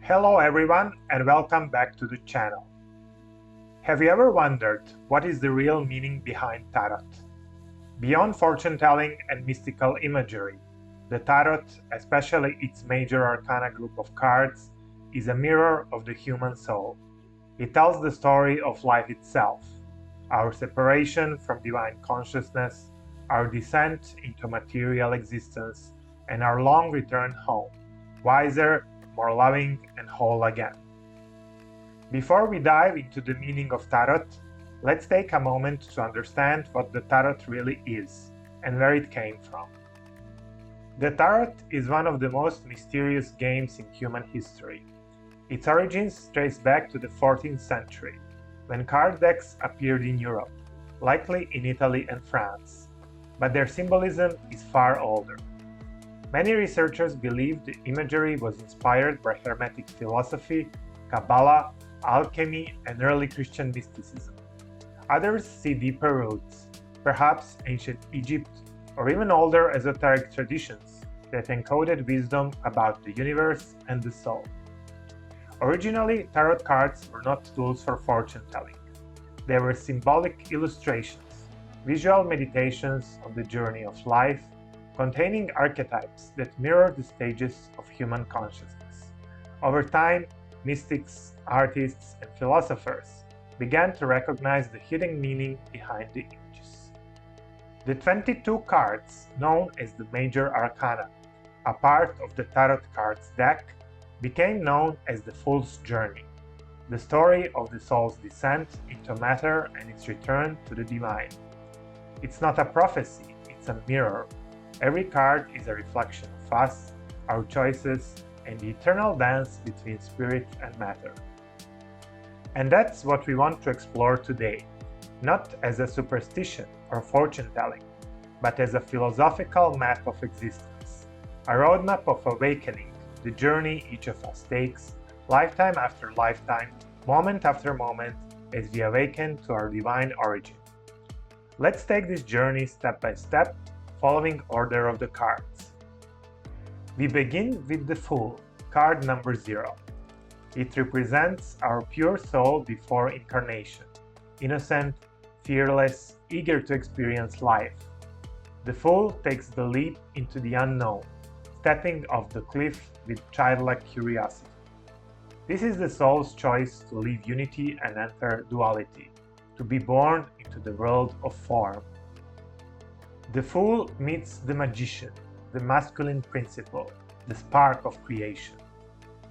Hello everyone and welcome back to the channel. Have you ever wondered what is the real meaning behind tarot? Beyond fortune-telling and mystical imagery, the tarot, especially its Major Arcana group of cards, is a mirror of the human soul. It tells the story of life itself, our separation from divine consciousness, our descent into material existence, and our long return home, wiser, more loving, and whole again. Before we dive into the meaning of tarot, let's take a moment to understand what the tarot really is and where it came from. The tarot is one of the most mysterious games in human history. Its origins trace back to the 14th century, when card decks appeared in Europe, likely in Italy and France, but their symbolism is far older. Many researchers believe the imagery was inspired by Hermetic philosophy, Kabbalah, alchemy, and early Christian mysticism. Others see deeper roots, perhaps ancient Egypt, or even older esoteric traditions that encoded wisdom about the universe and the soul. Originally, tarot cards were not tools for fortune-telling. They were symbolic illustrations, visual meditations on the journey of life, containing archetypes that mirror the stages of human consciousness. Over time, mystics, artists, and philosophers began to recognize the hidden meaning behind the images. The 22 cards, known as the Major Arcana, a part of the Tarot cards deck, became known as the Fool's Journey, the story of the soul's descent into matter and its return to the divine. It's not a prophecy, it's a mirror. Every card is a reflection of us, our choices, and the eternal dance between spirit and matter. And that's what we want to explore today, not as a superstition or fortune-telling, but as a philosophical map of existence, a roadmap of awakening, the journey each of us takes, lifetime after lifetime, moment after moment, as we awaken to our divine origin. Let's take this journey step by step, following order of the cards. We begin with the Fool, card number 0. It represents our pure soul before incarnation, innocent, fearless, eager to experience life. The Fool takes the leap into the unknown, stepping off the cliff with childlike curiosity. This is the soul's choice to leave unity and enter duality, to be born into the world of form. The Fool meets the Magician, the masculine principle, the spark of creation.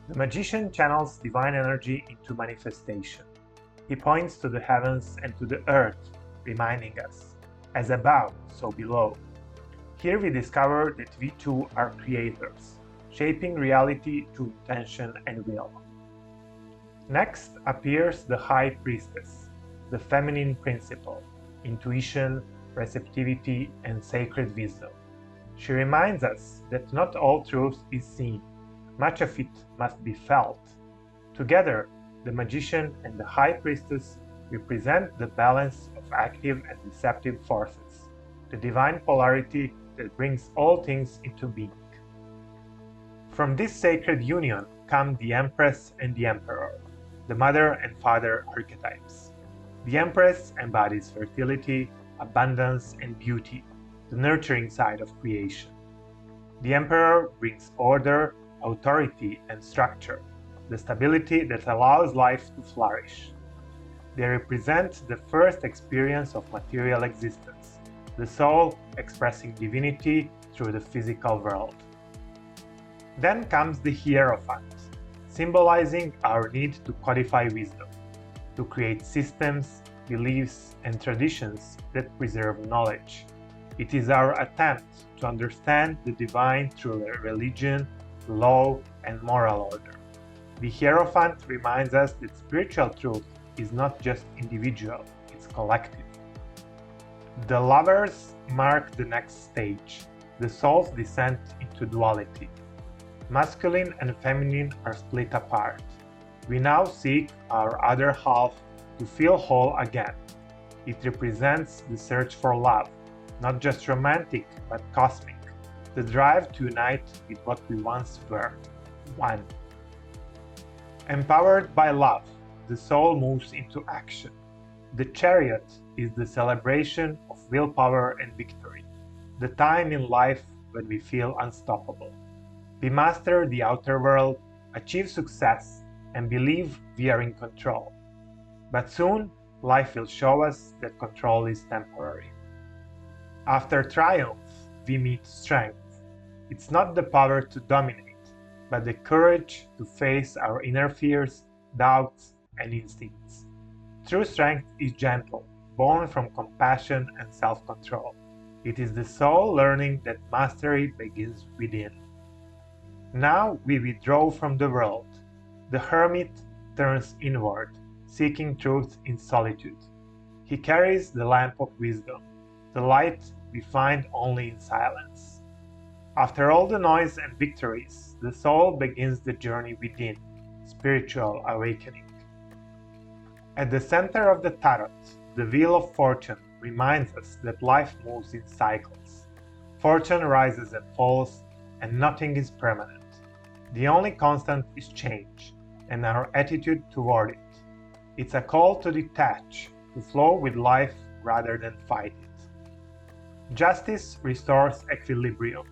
The Magician channels divine energy into manifestation. He points to the heavens and to the earth, reminding us, as above, so below. Here we discover that we too are creators, shaping reality through intention and will. Next appears the High Priestess, the feminine principle, intuition, receptivity, and sacred wisdom. She reminds us that not all truth is seen, much of it must be felt. Together, the Magician and the High Priestess represent the balance of active and receptive forces, the divine polarity that brings all things into being. From this sacred union come the Empress and the Emperor, the mother and father archetypes. The Empress embodies fertility, abundance, and beauty, the nurturing side of creation. The Emperor brings order, authority, and structure, the stability that allows life to flourish. They represent the first experience of material existence, the soul expressing divinity through the physical world. Then comes the Hierophant, symbolizing our need to codify wisdom, to create systems, beliefs, and traditions that preserve knowledge. It is our attempt to understand the divine through religion, law, and moral order. The Hierophant reminds us that spiritual truth is not just individual, it's collective. The Lovers mark the next stage, the soul's descent into duality. Masculine and feminine are split apart. We now seek our other half to feel whole again. It represents the search for love, not just romantic but cosmic, the drive to unite with what we once were, one. Empowered by love, the soul moves into action. The chariot is the celebration of willpower and victory, the time in life when we feel unstoppable. We master the outer world, achieve success, and believe we are in control. But soon, life will show us that control is temporary. After triumph, we meet strength. It's not the power to dominate, but the courage to face our inner fears, doubts, and instincts. True strength is gentle, born from compassion and self-control. It is the soul learning that mastery begins within. Now we withdraw from the world. The hermit turns inward, seeking truth in solitude. He carries the lamp of wisdom, the light we find only in silence. After all the noise and victories, the soul begins the journey within, spiritual awakening. At the center of the tarot, the Wheel of Fortune reminds us that life moves in cycles. Fortune rises and falls, and nothing is permanent. The only constant is change, and our attitude toward it. It's a call to detach, to flow with life rather than fight it. Justice restores equilibrium.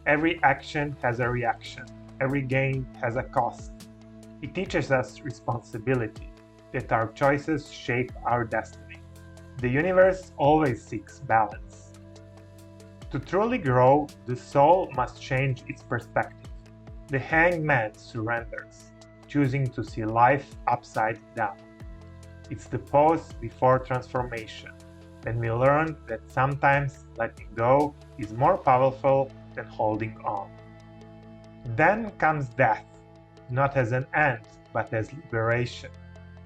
Every action has a reaction. Every gain has a cost. It teaches us responsibility, that our choices shape our destiny. The universe always seeks balance. To truly grow, the soul must change its perspective. The hanged man surrenders, choosing to see life upside down. It's the pause before transformation, when we learn that sometimes letting go is more powerful than holding on. Then comes death, not as an end, but as liberation.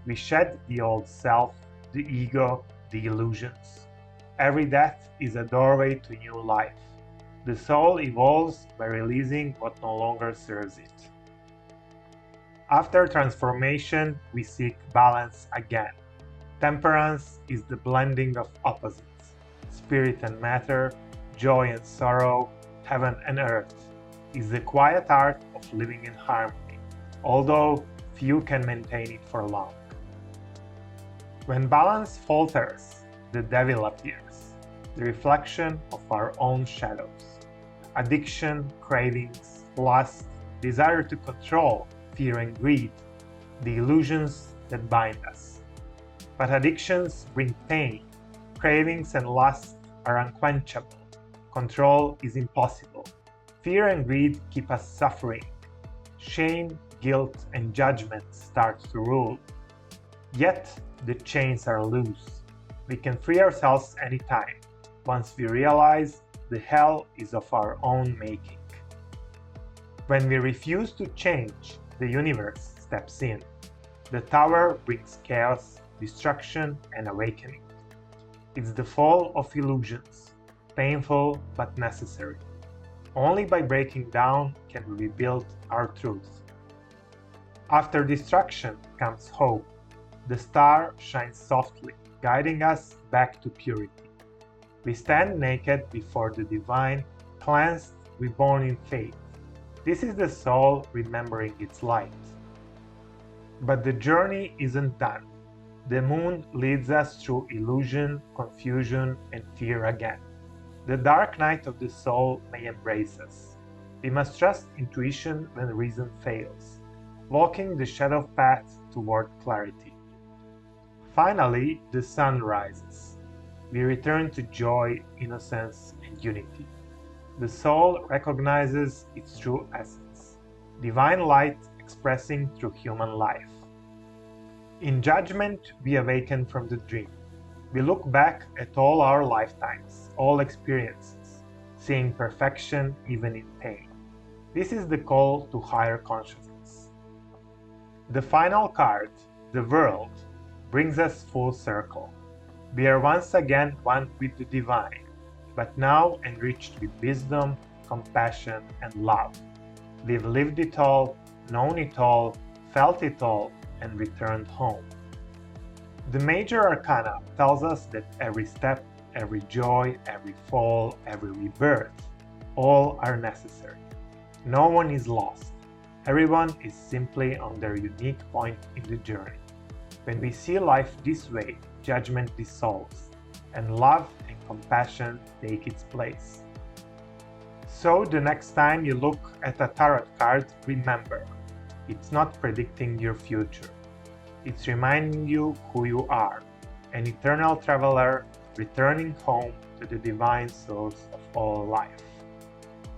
We shed the old self, the ego, the illusions. Every death is a doorway to new life. The soul evolves by releasing what no longer serves it. After transformation, we seek balance again. Temperance is the blending of opposites, spirit and matter, joy and sorrow, heaven and earth. Is the quiet art of living in harmony, although few can maintain it for long. When balance falters, the devil appears, the reflection of our own shadows. Addiction, cravings, lust, desire to control, fear and greed, the illusions that bind us. But addictions bring pain, cravings and lust are unquenchable, control is impossible, fear and greed keep us suffering, shame, guilt and judgment start to rule. Yet the chains are loose. We can free ourselves anytime, once we realize the hell is of our own making. When we refuse to change, the universe steps in. The tower brings chaos, destruction, and awakening. It's the fall of illusions, painful but necessary. Only by breaking down can we rebuild our truth. After destruction comes hope. The star shines softly, guiding us back to purity. We stand naked before the divine, cleansed, reborn in faith. This is the soul remembering its light. But the journey isn't done. The moon leads us through illusion, confusion, and fear again. The dark night of the soul may embrace us. We must trust intuition when reason fails, walking the shadow path toward clarity. Finally, the sun rises. We return to joy, innocence, and unity. The soul recognizes its true essence, divine light expressing through human life. In judgment, we awaken from the dream. We look back at all our lifetimes, all experiences, seeing perfection even in pain. This is the call to higher consciousness. The final card, the world, brings us full circle. We are once again one with the divine, but now enriched with wisdom, compassion, and love. We've lived it all, known it all, felt it all, and returned home. The Major Arcana tells us that every step, every joy, every fall, every rebirth, all are necessary. No one is lost. Everyone is simply on their unique point in the journey. When we see life this way, judgment dissolves, and love and compassion take its place. So the next time you look at a tarot card, remember, it's not predicting your future. It's reminding you who you are, an eternal traveler returning home to the divine source of all life.